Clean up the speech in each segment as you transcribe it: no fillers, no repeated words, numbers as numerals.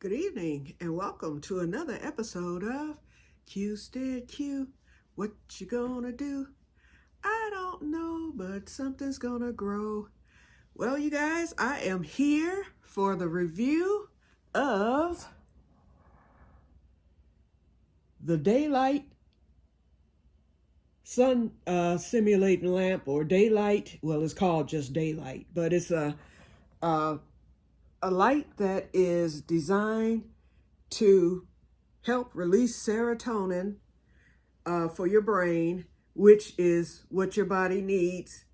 Good evening and welcome to another episode of Que-stead-Que. What you gonna do? I don't know, but something's gonna grow. Well, you guys, I am here for the review of the daylight sun simulating lamp, or daylight. Well, it's called just daylight, but it's a light that is designed to help release serotonin for your brain, which is what your body needs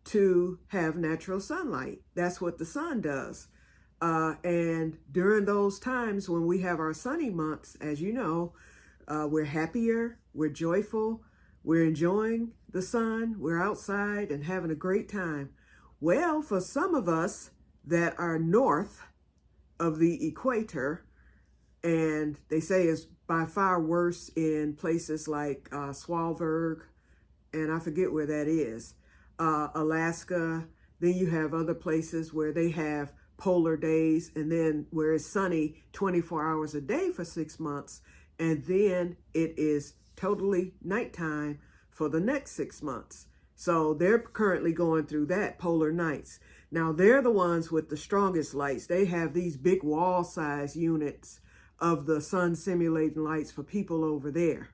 to have natural sunlight. That's what the sun does. And during those times when we have our sunny months, as you know, we're happier, we're joyful, we're enjoying the sun, we're outside and having a great time. Well, for some of us that are north of the equator, and they say it's by far worse in places like Svalbard, and I forget where that is, Alaska. Then you have other places where they have polar days, and then where it's sunny 24 hours a day for 6 months, and then it is totally nighttime for the next 6 months. So they're currently going through that, polar nights. Now they're the ones with the strongest lights. They have these big wall size units of the sun simulating lights for people over there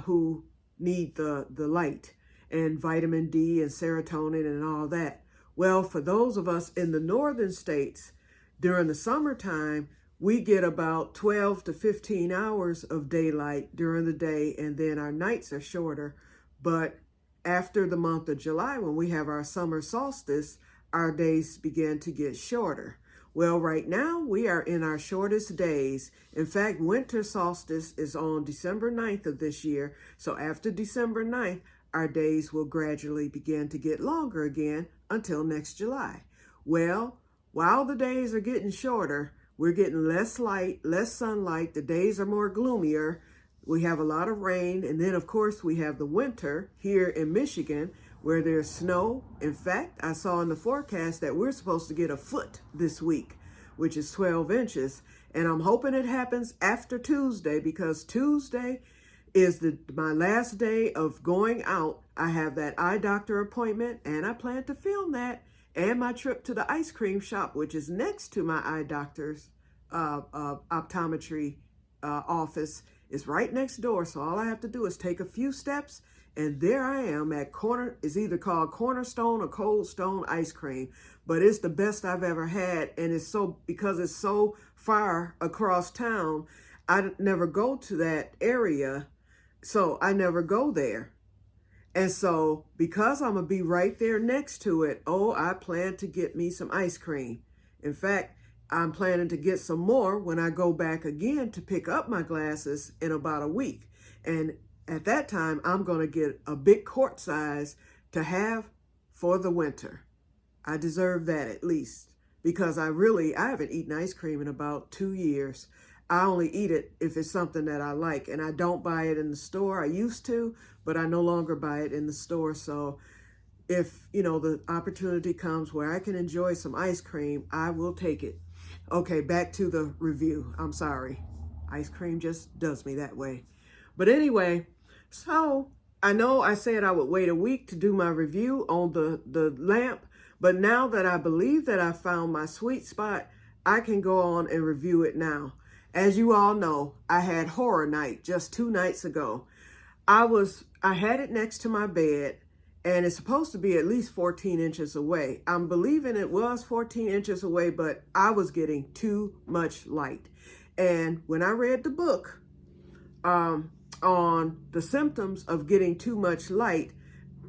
who need the light and vitamin D and serotonin and all that. Well, for those of us in the northern states, during the summertime, we get about 12 to 15 hours of daylight during the day, and then our nights are shorter. But after the month of July, when we have our summer solstice, our days begin to get shorter. Well, right now we are in our shortest days. In fact, winter solstice is on December 9th of this year. So after December 9th, our days will gradually begin to get longer again until next July. Well, while the days are getting shorter, we're getting less light, less sunlight. The days are more gloomier. We have a lot of rain. And then, of course, we have the winter here in Michigan, where there's snow. In fact, I saw in the forecast that we're supposed to get a foot this week, which is 12 inches. And I'm hoping it happens after Tuesday, because Tuesday is my last day of going out. I have that eye doctor appointment, and I plan to film that, and my trip to the ice cream shop, which is next to my eye doctor's optometry office, is right next door. So all I have to do is take a few steps, and there I am at it's either called Cornerstone or Cold Stone ice cream, but it's the best I've ever had. And because it's so far across town, I never go to that area. So I never go there. And so because I'm gonna be right there next to it, I plan to get me some ice cream. In fact, I'm planning to get some more when I go back again to pick up my glasses in about a week. And at that time, I'm going to get a big quart size to have for the winter. I deserve that at least, because I haven't eaten ice cream in about 2 years. I only eat it if it's something that I like, and I don't buy it in the store. I used to, but I no longer buy it in the store. So if, the opportunity comes where I can enjoy some ice cream, I will take it. Okay, back to the review. I'm sorry. Ice cream just does me that way. But anyway, so I know I said I would wait a week to do my review on the lamp, but now that I believe that I found my sweet spot, I can go on and review it now. As you all know, I had horror night just 2 nights ago. I had it next to my bed, and it's supposed to be at least 14 inches away. I'm believing it was 14 inches away, but I was getting too much light. And when I read the book on the symptoms of getting too much light,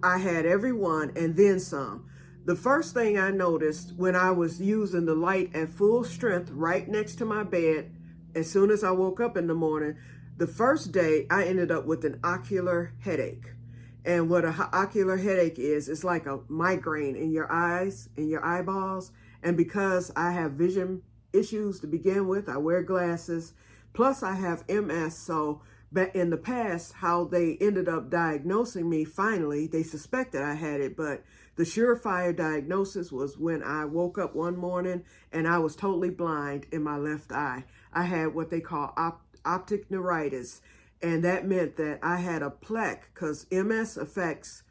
I had every one and then some. The first thing I noticed when I was using the light at full strength right next to my bed, as soon as I woke up in the morning, the first day I ended up with an ocular headache. And what an ocular headache is, it's like a migraine in your eyes, in your eyeballs. And because I have vision issues to begin with, I wear glasses. Plus I have MS. So in the past, how they ended up diagnosing me, finally, they suspected I had it, but The surefire diagnosis was when I woke up one morning and I was totally blind in my left eye. I had what they call optic neuritis, and that meant that I had a plaque, because MS affects,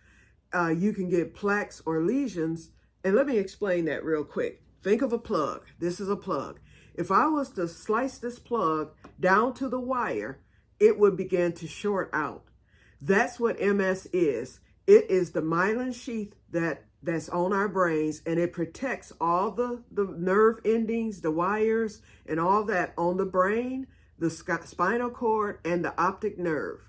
you can get plaques or lesions. And let me explain that real quick. Think of a plug. This is a plug. If I was to slice this plug down to the wire, it would begin to short out. That's what MS is. It is the myelin sheath that's on our brains, and it protects all the nerve endings, the wires, and all that on the brain, the spinal cord, and the optic nerve.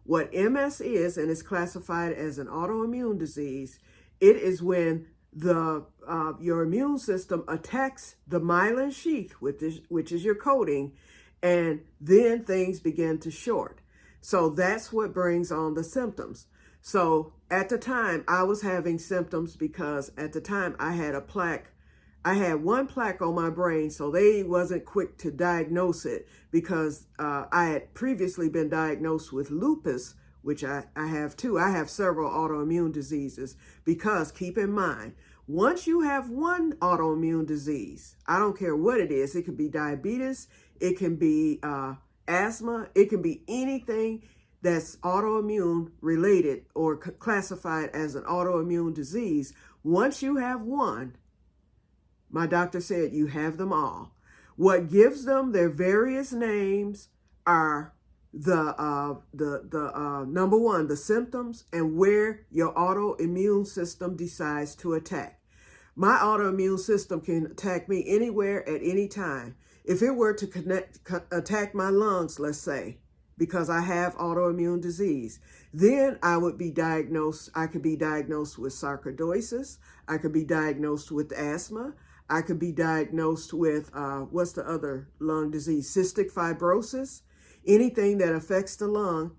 What MS is, and it's classified as an autoimmune disease, it is when your immune system attacks the myelin sheath, which is your coating, and then things begin to short. So that's what brings on the symptoms. So at the time, I was having symptoms because at the time I had a plaque. I had one plaque on my brain, so they wasn't quick to diagnose it, because I had previously been diagnosed with lupus, which I have too. I have several autoimmune diseases, because keep in mind, once you have one autoimmune disease, I don't care what it is, it could be diabetes, it can be asthma, it can be anything that's autoimmune related or classified as an autoimmune disease. Once you have one, my doctor said you have them all. What gives them their various names are the number one, the symptoms, and where your autoimmune system decides to attack. My autoimmune system can attack me anywhere at any time. If it were to attack my lungs, let's say, because I have autoimmune disease, then I would be diagnosed. I could be diagnosed with sarcoidosis. I could be diagnosed with asthma. I could be diagnosed with, what's the other lung disease? Cystic fibrosis. Anything that affects the lungs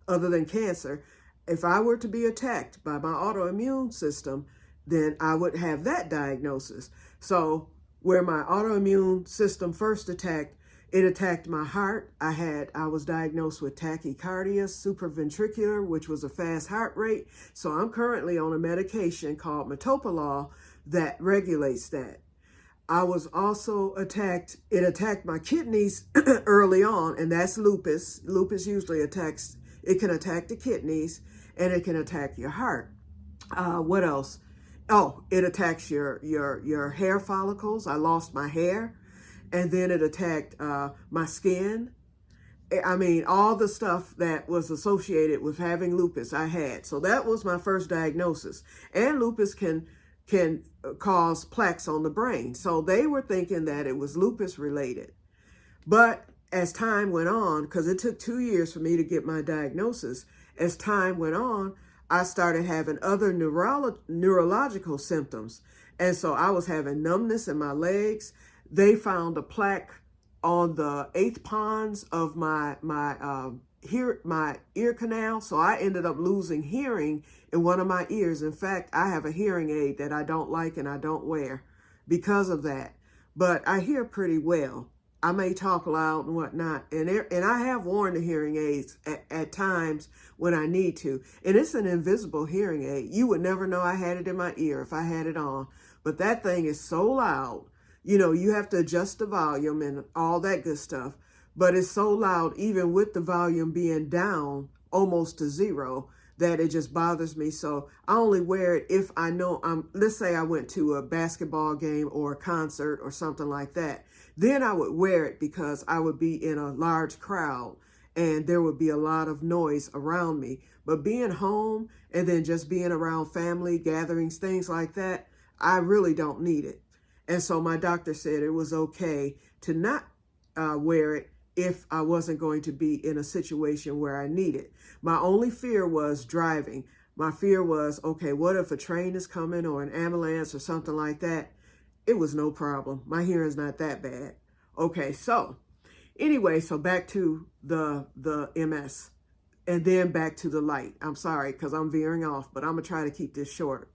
other than cancer. If I were to be attacked by my autoimmune system, then I would have that diagnosis. So where my autoimmune system first attacked, it attacked my heart. I was diagnosed with tachycardia, supraventricular, which was a fast heart rate. So I'm currently on a medication called metoprolol that regulates that. I was also it attacked my kidneys early on, and that's lupus. Lupus usually it can attack the kidneys, and it can attack your heart. What else? Oh, it attacks your hair follicles. I lost my hair. And then it attacked my skin. I mean, all the stuff that was associated with having lupus I had. So that was my first diagnosis. And lupus can cause plaques on the brain. So they were thinking that it was lupus related. But as time went on, because it took 2 years for me to get my diagnosis, as time went on, I started having other neurological symptoms. And so I was having numbness in my legs. They found a plaque on the 8th pons of my ear canal. So I ended up losing hearing in one of my ears. In fact, I have a hearing aid that I don't like and I don't wear because of that. But I hear pretty well. I may talk loud and whatnot. And I have worn the hearing aids at times when I need to. And it's an invisible hearing aid. You would never know I had it in my ear if I had it on. But that thing is so loud. You know, you have to adjust the volume and all that good stuff. But it's so loud, even with the volume being down almost to zero, that it just bothers me. So I only wear it if I know let's say I went to a basketball game or a concert or something like that. Then I would wear it because I would be in a large crowd and there would be a lot of noise around me. But being home and then just being around family gatherings, things like that, I really don't need it. And so my doctor said it was okay to not wear it if I wasn't going to be in a situation where I need it. My only fear was driving. My fear was, okay, what if a train is coming or an ambulance or something like that? It was no problem. My hearing's not that bad. Okay, so anyway, so back to the MS and then back to the light. I'm sorry, because I'm veering off, but I'm going to try to keep this short.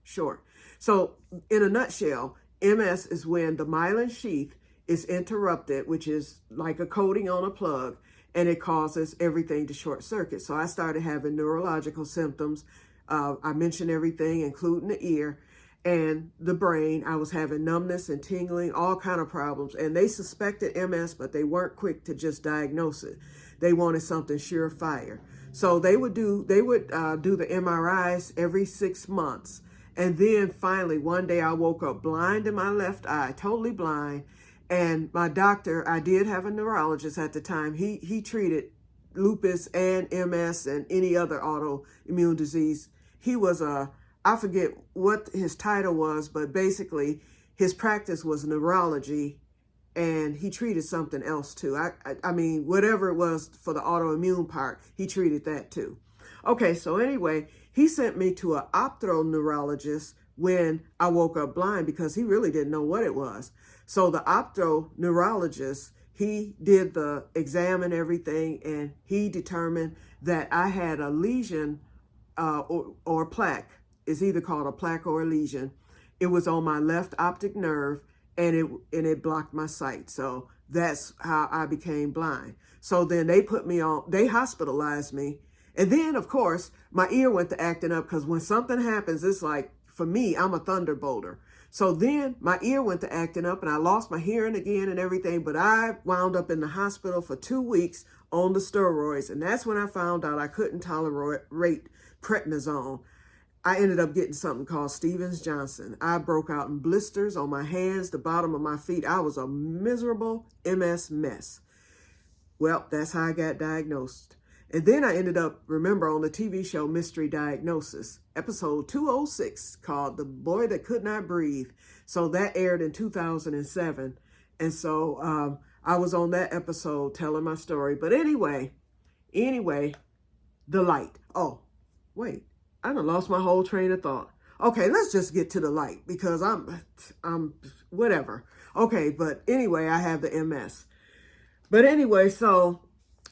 So in a nutshell, MS is when the myelin sheath is interrupted, which is like a coating on a plug, and it causes everything to short circuit. So I started having neurological symptoms. I mentioned everything, including the ear. and the brain. I was having numbness and tingling, all kind of problems. And they suspected MS, but they weren't quick to just diagnose it. They wanted something surefire. So they would do the MRIs every 6 months. And then finally, one day I woke up blind in my left eye, totally blind. And my doctor, I did have a neurologist at the time. He treated lupus and MS and any other autoimmune disease. He was I forget what his title was, but basically his practice was neurology, and he treated something else too. I mean, whatever it was for the autoimmune part, he treated that too. Okay, so anyway, he sent me to an ophthalmologist when I woke up blind because he really didn't know what it was. So the ophthalmologist, he did the exam and everything, and he determined that I had a lesion or plaque. It's either called a plaque or a lesion. It was on my left optic nerve, and it blocked my sight. So that's how I became blind. So then they hospitalized me. And then, of course, my ear went to acting up because when something happens, it's like, for me, I'm a thunderbolter. So then my ear went to acting up and I lost my hearing again and everything. But I wound up in the hospital for 2 weeks on the steroids. And that's when I found out I couldn't tolerate prednisone. I ended up getting something called Stevens-Johnson. I broke out in blisters on my hands, the bottom of my feet. I was a miserable MS mess. Well, that's how I got diagnosed. And then I ended up, remember, on the TV show Mystery Diagnosis, episode 206, called The Boy That Could Not Breathe. So that aired in 2007. And so I was on that episode telling my story. But anyway, the light. Oh, wait, I done lost my whole train of thought. Okay, let's just get to the light because I'm whatever. Okay, but anyway, I have the MS. But anyway, so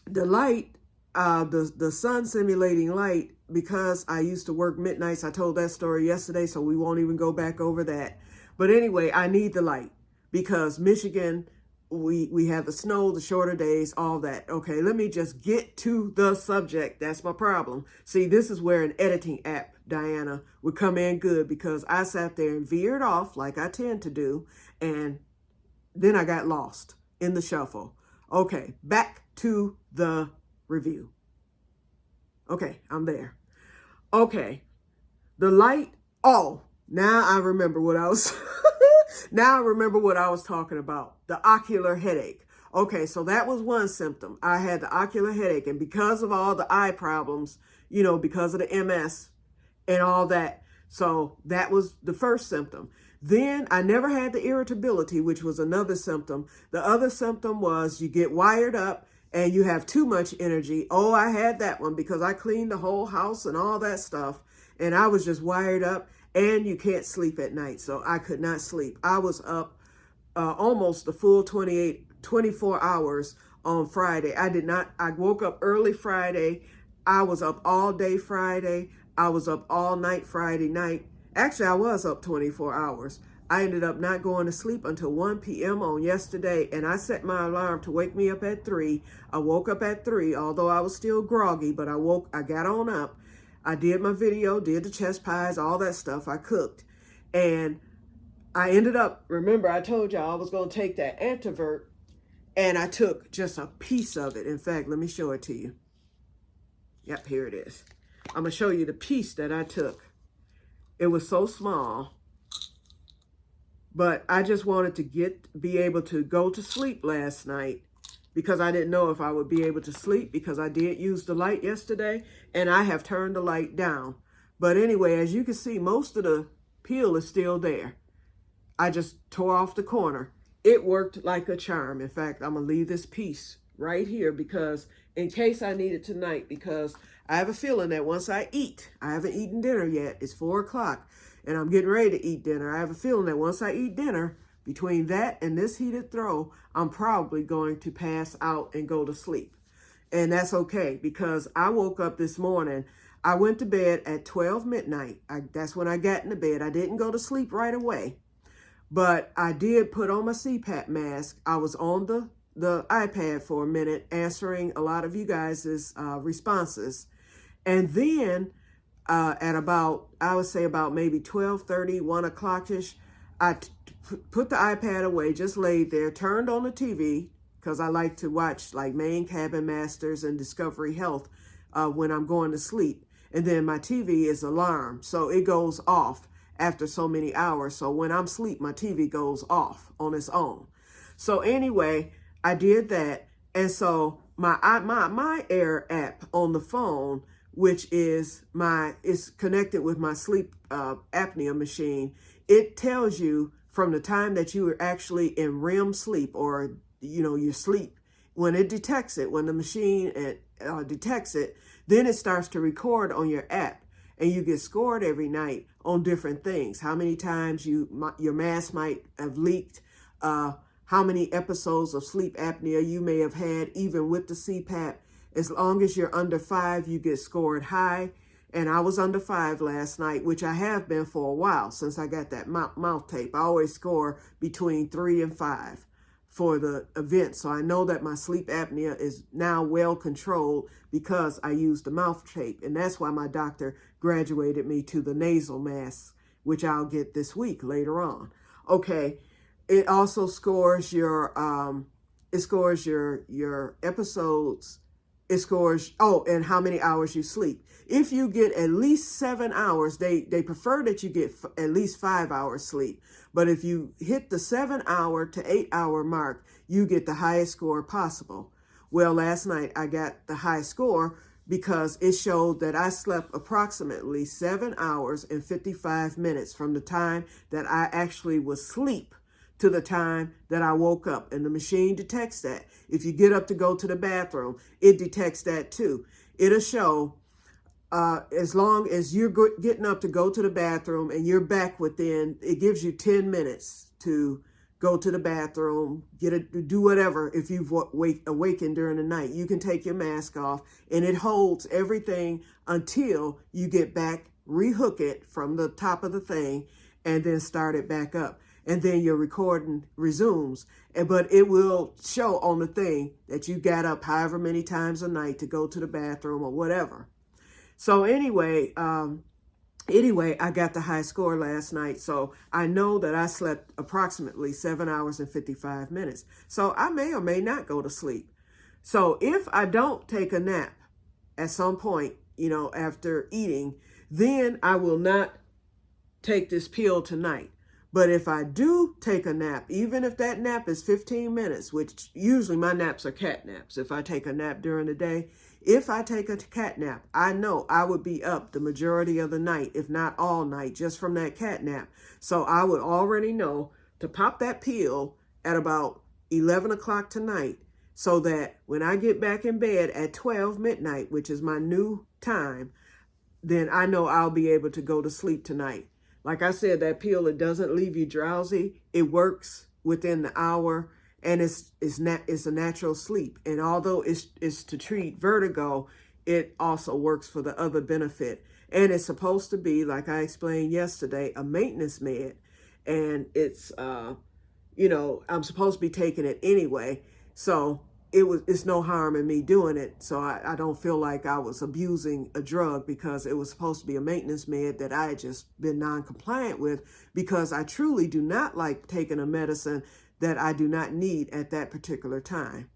the light, the sun simulating light, because I used to work midnights. I told that story yesterday, so we won't even go back over that. But anyway, I need the light because Michigan, we have the snow, the shorter days, all that. Okay, let me just get to the subject. That's my problem. See, this is where an editing app, Diana, would come in good because I sat there and veered off like I tend to do, and then I got lost in the shuffle. Okay, back to the review. Okay, I'm there. Okay, the light. Oh, now I remember what I was. Now I remember what I was talking about. The ocular headache. Okay, so that was one symptom. I had the ocular headache, and because of all the eye problems, because of the MS and all that. So that was the first symptom. Then I never had the irritability, which was another symptom. The other symptom was you get wired up and you have too much energy. Oh, I had that one because I cleaned the whole house and all that stuff. And I was just wired up, and you can't sleep at night. So I could not sleep. I was up almost the full 24 hours on Friday. I woke up early Friday. I was up all day Friday. I was up all night Friday night. Actually, I was up 24 hours. I ended up not going to sleep until 1 p.m. on yesterday, and I set my alarm to wake me up at 3. I woke up at 3, although I was still groggy, but I got on up. I did my video, did the chest pies, all that stuff. I cooked, and I ended up, remember I told y'all I was going to take that Antivert, and I took just a piece of it. In fact, let me show it to you. Yep, here it is. I'm going to show you the piece that I took. It was so small, but I just wanted to be able to go to sleep last night because I didn't know if I would be able to sleep because I did use the light yesterday, and I have turned the light down. But anyway, as you can see, most of the peel is still there. I just tore off the corner. It worked like a charm. In fact, I'm going to leave this piece right here because in case I need it tonight, because I have a feeling that once I eat, I haven't eaten dinner yet. It's 4 o'clock and I'm getting ready to eat dinner. I have a feeling that once I eat dinner, between that and this heated throw, I'm probably going to pass out and go to sleep. And that's okay because I woke up this morning. I went to bed at 12 midnight. That's when I got into bed. I didn't go to sleep right away, but I did put on my CPAP mask. I was on the iPad for a minute answering a lot of you guys' responses. And then at about, I would say about maybe 12:30, 1 o'clock-ish, I put the iPad away, just laid there, turned on the TV, because I like to watch like Maine Cabin Masters and Discovery Health when I'm going to sleep. And then my TV is alarmed, so it goes off after so many hours. So when I'm asleep, my TV goes off on its own. So anyway, I did that. And so my Air app on the phone, which is connected with my sleep apnea machine, it tells you from the time that you are actually in REM sleep, or your sleep. When it detects it, when the machine detects it, then it starts to record on your app, and you get scored every night on different things. How many times your mask might have leaked, how many episodes of sleep apnea you may have had, even with the CPAP. As long as you're under 5, you get scored high. And I was under 5 last night, which I have been for a while since I got that mouth tape. I always score between 3 and 5 for the event. So I know that my sleep apnea is now well controlled because I used the mouth tape. And that's why my doctor graduated me to the nasal mask, which I'll get this week later on. Okay. It also scores your episodes. It scores, and how many hours you sleep. If you get at least 7 hours, they prefer that you get at least 5 hours sleep. But if you hit the 7 hour to 8 hour mark, you get the highest score possible. Well, last night I got the high score because it showed that I slept approximately 7 hours and 55 minutes from the time that I actually was asleep to the time that I woke up. And the machine detects that. If you get up to go to the bathroom, it detects that too. It'll show as long as you're getting up to go to the bathroom and you're back within, it gives you 10 minutes to go to the bathroom, do whatever. If you've awakened during the night, you can take your mask off, and it holds everything until you get back, rehook it from the top of the thing, and then start it back up. And then your recording resumes. But it will show on the thing that you got up however many times a night to go to the bathroom or whatever. So anyway, I got the high score last night. So I know that I slept approximately 7 hours and 55 minutes. So I may or may not go to sleep. So if I don't take a nap at some point, after eating, then I will not take this pill tonight. But if I do take a nap, even if that nap is 15 minutes, which usually my naps are cat naps, if I take a nap during the day, if I take a cat nap, I know I would be up the majority of the night, if not all night, just from that cat nap. So I would already know to pop that pill at about 11 o'clock tonight, so that when I get back in bed at 12 midnight, which is my new time, then I know I'll be able to go to sleep tonight. Like I said, that pill, it doesn't leave you drowsy. It works within the hour, and it's a natural sleep. And although it's to treat vertigo, it also works for the other benefit. And it's supposed to be, like I explained yesterday, a maintenance med. And it's, I'm supposed to be taking it anyway. So it's no harm in me doing it. So I don't feel like I was abusing a drug, because it was supposed to be a maintenance med that I had just been non-compliant with, because I truly do not like taking a medicine that I do not need at that particular time,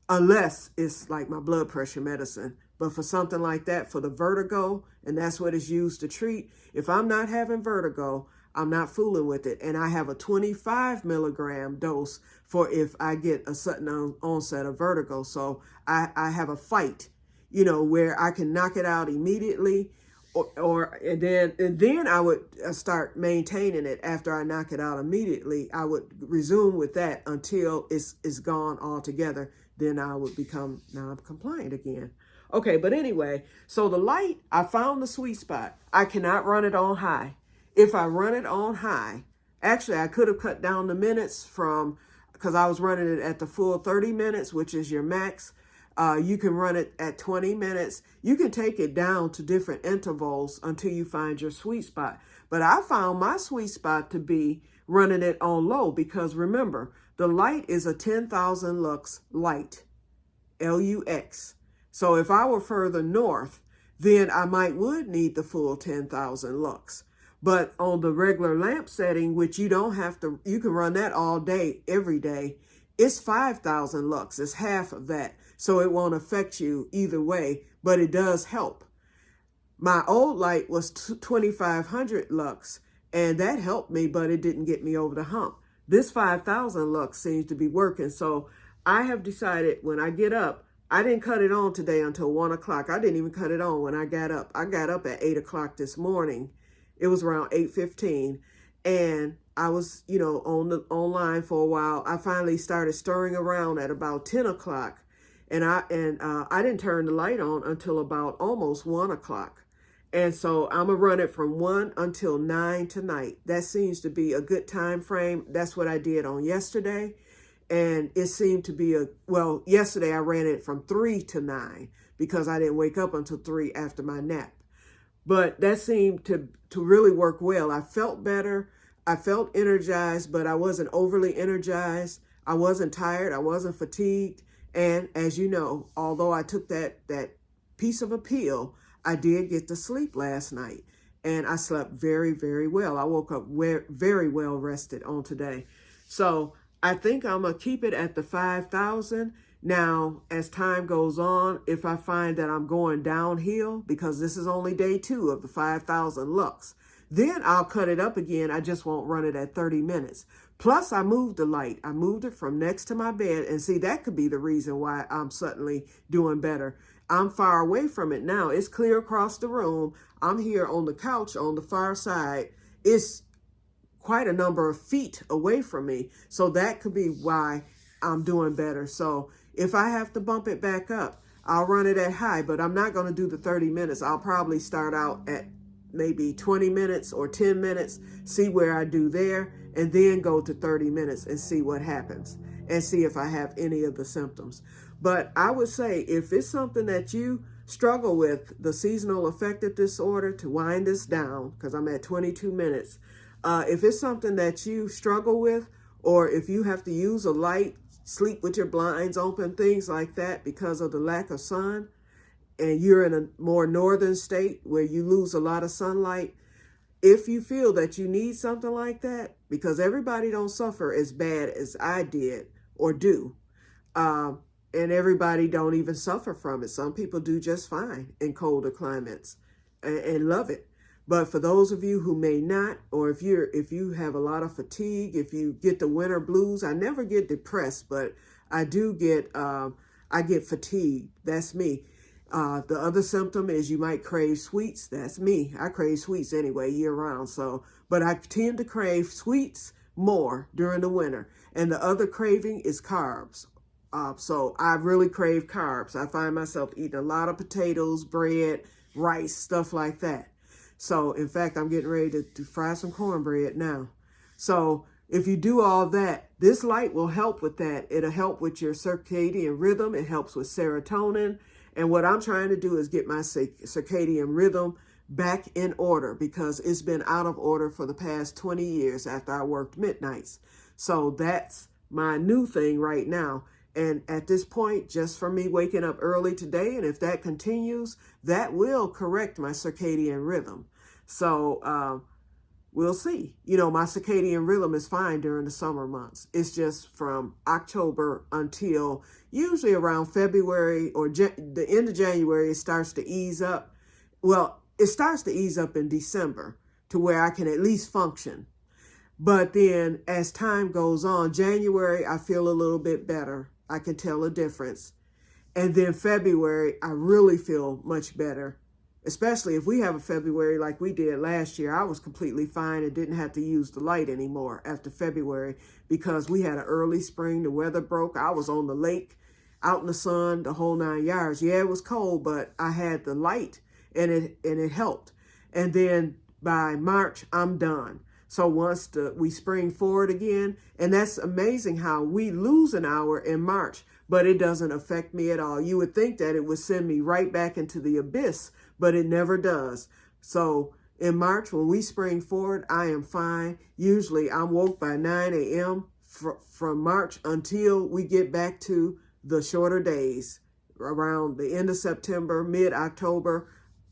unless it's like my blood pressure medicine. But for something like that, for the vertigo, and that's what it's used to treat, if I'm not having vertigo, I'm not fooling with it. And I have a 25 milligram dose for if I get a sudden onset of vertigo. So I have a fight, where I can knock it out immediately, and then I would start maintaining it. After I knock it out immediately, I would resume with that until it's gone altogether. Then I would become non-compliant again. Okay, but anyway, so the light, I found the sweet spot. I cannot run it on high. If I run it on high, actually I could have cut down the minutes because I was running it at the full 30 minutes, which is your max. You can run it at 20 minutes. You can take it down to different intervals until you find your sweet spot. But I found my sweet spot to be running it on low, because remember, the light is a 10,000 lux light, LUX. So if I were further north, then I would need the full 10,000 lux. But on the regular lamp setting, which you don't have to, you can run that all day, every day, it's 5,000 lux. It's half of that. So it won't affect you either way, but it does help. My old light was 2,500 lux, and that helped me, but it didn't get me over the hump. This 5,000 lux seems to be working. So I have decided when I get up, I didn't cut it on today until 1 o'clock. I didn't even cut it on when I got up. I got up at 8 o'clock this morning. It was around 8:15, and I was, online for a while. I finally started stirring around at about 10 o'clock, and I didn't turn the light on until about almost 1 o'clock. And so I'm going to run it from 1 until 9 tonight. That seems to be a good time frame. That's what I did on yesterday. And it seemed to be yesterday I ran it from 3 to 9 because I didn't wake up until 3 after my nap. But that seemed to really work well. I felt better. I felt energized, but I wasn't overly energized. I wasn't tired. I wasn't fatigued. And as you know, although I took that piece of a pill, I did get to sleep last night. And I slept very, very well. I woke up very well rested on today. So I think I'm going to keep it at the 5,000. Now, as time goes on, if I find that I'm going downhill, because this is only day 2 of the 5,000 lux, then I'll cut it up again. I just won't run it at 30 minutes. Plus, I moved the light. I moved it from next to my bed. And see, that could be the reason why I'm suddenly doing better. I'm far away from it now. It's clear across the room. I'm here on the couch on the far side. It's quite a number of feet away from me. So that could be why I'm doing better. So if I have to bump it back up, I'll run it at high, but I'm not going to do the 30 minutes. I'll probably start out at maybe 20 minutes or 10 minutes, see where I do there, and then go to 30 minutes and see what happens and see if I have any of the symptoms. But I would say if it's something that you struggle with, the seasonal affective disorder, to wind this down, because I'm at 22 minutes, if it's something that you struggle with, or if you have to use a light, sleep with your blinds open, things like that because of the lack of sun, and you're in a more northern state where you lose a lot of sunlight, if you feel that you need something like that, because everybody don't suffer as bad as I did or do, and everybody don't even suffer from it. Some people do just fine in colder climates and love it. But for those of you who may not, or if you have a lot of fatigue, if you get the winter blues, I never get depressed, but I do get I get fatigued. That's me. The other symptom is you might crave sweets. That's me. I crave sweets anyway year round. But I tend to crave sweets more during the winter. And the other craving is carbs. So I really crave carbs. I find myself eating a lot of potatoes, bread, rice, stuff like that. So, in fact, I'm getting ready to fry some cornbread now. So, if you do all that, this light will help with that. It'll help with your circadian rhythm. It helps with serotonin. And what I'm trying to do is get my circadian rhythm back in order because it's been out of order for the past 20 years after I worked midnights. So, that's my new thing right now. And at this point, just from me waking up early today, and if that continues, that will correct my circadian rhythm. So we'll see. My circadian rhythm is fine during the summer months. It's just from October until usually around February or the end of January, it starts to ease up. Well, it starts to ease up in December to where I can at least function. But then as time goes on, January, I feel a little bit better. I can tell a difference. And then February, I really feel much better, especially if we have a February like we did last year. I was completely fine and didn't have to use the light anymore after February because we had an early spring. The weather broke. I was on the lake, out in the sun, the whole 9 yards. Yeah, it was cold, but I had the light and it helped. And then by March, I'm done. So once we spring forward again, and that's amazing how we lose an hour in March, but it doesn't affect me at all. You would think that it would send me right back into the abyss, but it never does. So in March, when we spring forward, I am fine. Usually I'm woke by 9 a.m. from March until we get back to the shorter days around the end of September, mid-October.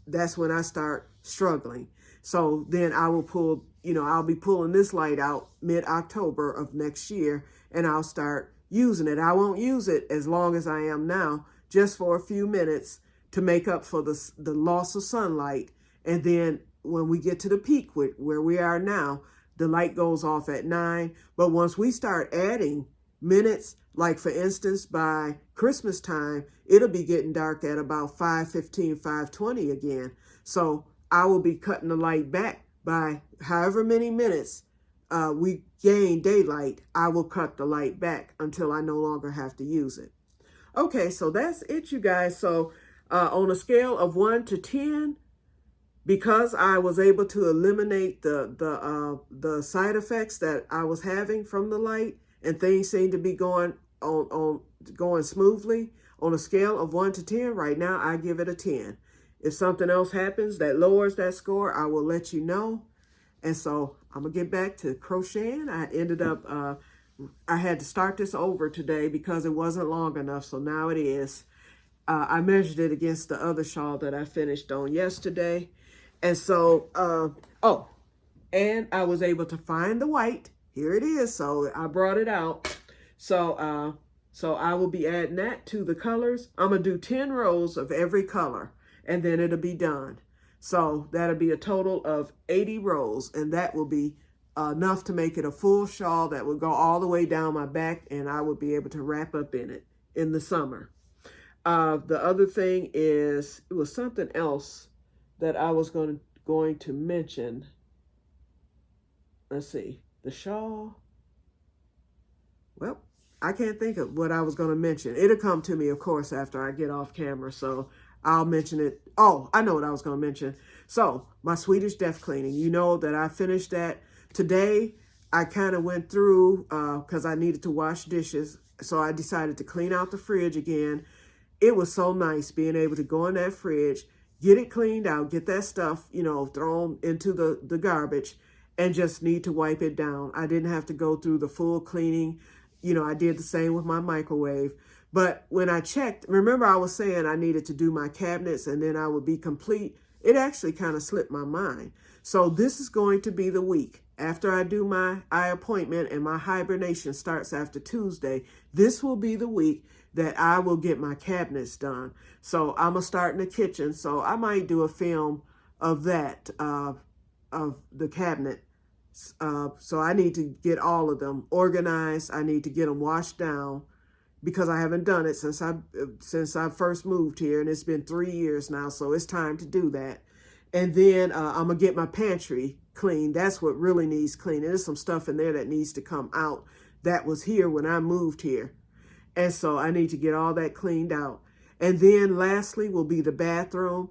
that's when I start struggling. So then I will pull, I'll be pulling this light out mid-October of next year, and I'll start using it. I won't use it as long as I am now, just for a few minutes to make up for the loss of sunlight. And then when we get to the peak with where we are now, the light goes off at 9. But once we start adding minutes, like for instance, by Christmas time, it'll be getting dark at about 5:15, 5:20 again. So I will be cutting the light back by however many minutes we gain daylight. I will cut the light back until I no longer have to use it. Okay, so that's it, you guys. So on a scale of 1 to 10, because I was able to eliminate the side effects that I was having from the light, and things seem to be going smoothly, on a scale of 1 to 10, right now I give it a 10. If something else happens that lowers that score, I will let you know. And so I'm gonna get back to crocheting. I ended up I had to start this over today because it wasn't long enough, so now it is. I measured it against the other shawl that I finished on yesterday. And so, and I was able to find the white. Here it is. So I brought it out. So, so I will be adding that to the colors. I'm going to do 10 rows of every color, and then it'll be done. So that'll be a total of 80 rows, and that will be enough to make it a full shawl that will go all the way down my back, and I will be able to wrap up in it in the summer. The other thing is, it was something else that I was going to mention. Let's see, the shawl. Well, I can't think of what I was going to mention. It'll come to me, of course, after I get off camera, so I'll mention it. Oh, I know what I was going to mention. So, my Swedish depth cleaning. You know that I finished that today. I kind of went through, because I needed to wash dishes, so I decided to clean out the fridge again. It was so nice being able to go in that fridge, get it cleaned out, get that stuff, thrown into the garbage, and just need to wipe it down. I didn't have to go through the full cleaning. I did the same with my microwave. But when I checked, remember I was saying I needed to do my cabinets and then I would be complete. It actually kind of slipped my mind. So this is going to be the week. After I do my eye appointment and my hibernation starts after Tuesday, this will be the week that I will get my cabinets done. So I'm going to start in the kitchen. So I might do a film of that, of the cabinet. So I need to get all of them organized. I need to get them washed down because I haven't done it since I first moved here, and it's been 3 years now. So it's time to do that. And then I'm going to get my pantry cleaned. That's what really needs cleaning. There's some stuff in there that needs to come out that was here when I moved here. And so I need to get all that cleaned out. And then lastly will be the bathroom.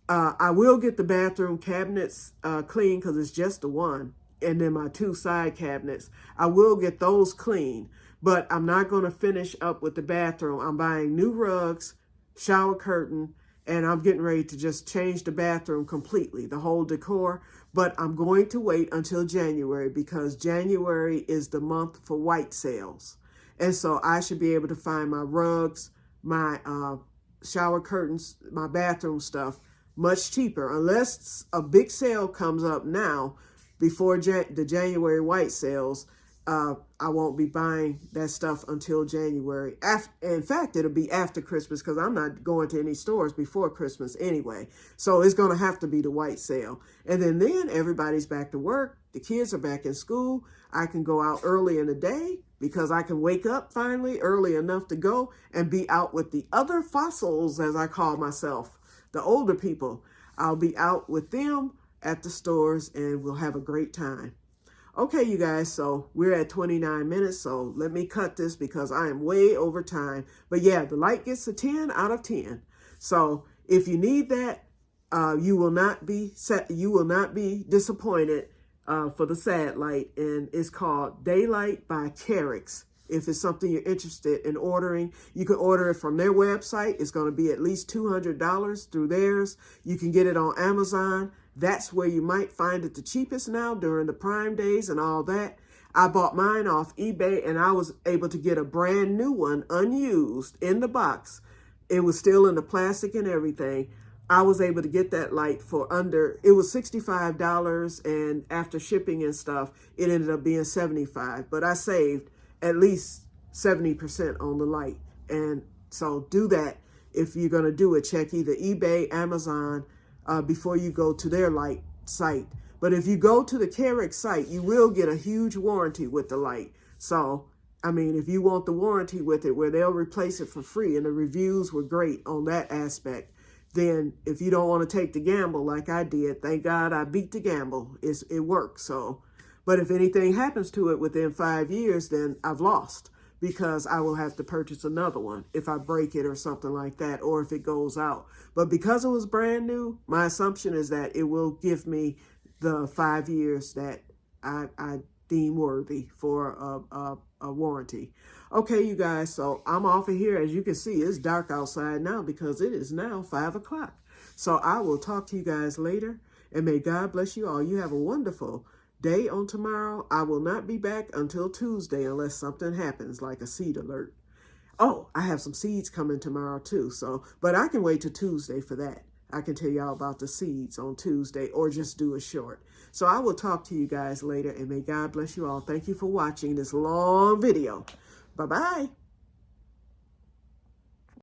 I will get the bathroom cabinets clean because it's just the one. And then my 2 side cabinets, I will get those clean. But I'm not going to finish up with the bathroom. I'm buying new rugs, shower curtain, and I'm getting ready to just change the bathroom completely, the whole decor. But I'm going to wait until January because January is the month for white sales. And so I should be able to find my rugs, my shower curtains, my bathroom stuff much cheaper. Unless a big sale comes up now before the January white sales, I won't be buying that stuff until January. In fact, it'll be after Christmas because I'm not going to any stores before Christmas anyway. So it's going to have to be the white sale. And then everybody's back to work. The kids are back in school. I can go out early in the day because I can wake up finally early enough to go and be out with the other fossils, as I call myself, the older people. I'll be out with them at the stores and we'll have a great time. Okay, you guys, so we're at 29 minutes, so let me cut this because I am way over time. But yeah, the light gets a 10 out of 10. So if you need that, you will not be disappointed for the S.A.D light, and it's called Daylight by Carex. If it's something you're interested in ordering, you can order it from their website. It's going to be at least $200 through theirs. You can get it on Amazon. That's where you might find it the cheapest now during the Prime days and all that. I bought mine off eBay and I was able to get a brand new one, unused, in the box. It was still in the plastic and everything, I was able to get that light for under, it was $65, and after shipping and stuff, it ended up being $75. But I saved at least 70% on the light. And so do that. If you're going to do it, check either eBay, Amazon, before you go to their light site. But if you go to the Carex site, you will get a huge warranty with the light. So, I mean, if you want the warranty with it, where they'll replace it for free, and the reviews were great on that aspect, then if you don't want to take the gamble like I did, thank God I beat the gamble. It works. So, but if anything happens to it within 5 years, then I've lost, because I will have to purchase another one if I break it or something like that, or if it goes out. But because it was brand new, my assumption is that it will give me the 5 years that I deem worthy for a warranty. Okay, you guys, so I'm off of here. As you can see, it's dark outside now because it is now 5 o'clock. So I will talk to you guys later, and may God bless you all. You have a wonderful day on tomorrow. I will not be back until Tuesday unless something happens, like a seed alert. Oh, I have some seeds coming tomorrow too. So, but I can wait till Tuesday for that. I can tell y'all about the seeds on Tuesday, or just do a short. So I will talk to you guys later, and may God bless you all. Thank you for watching this long video. Bye-bye.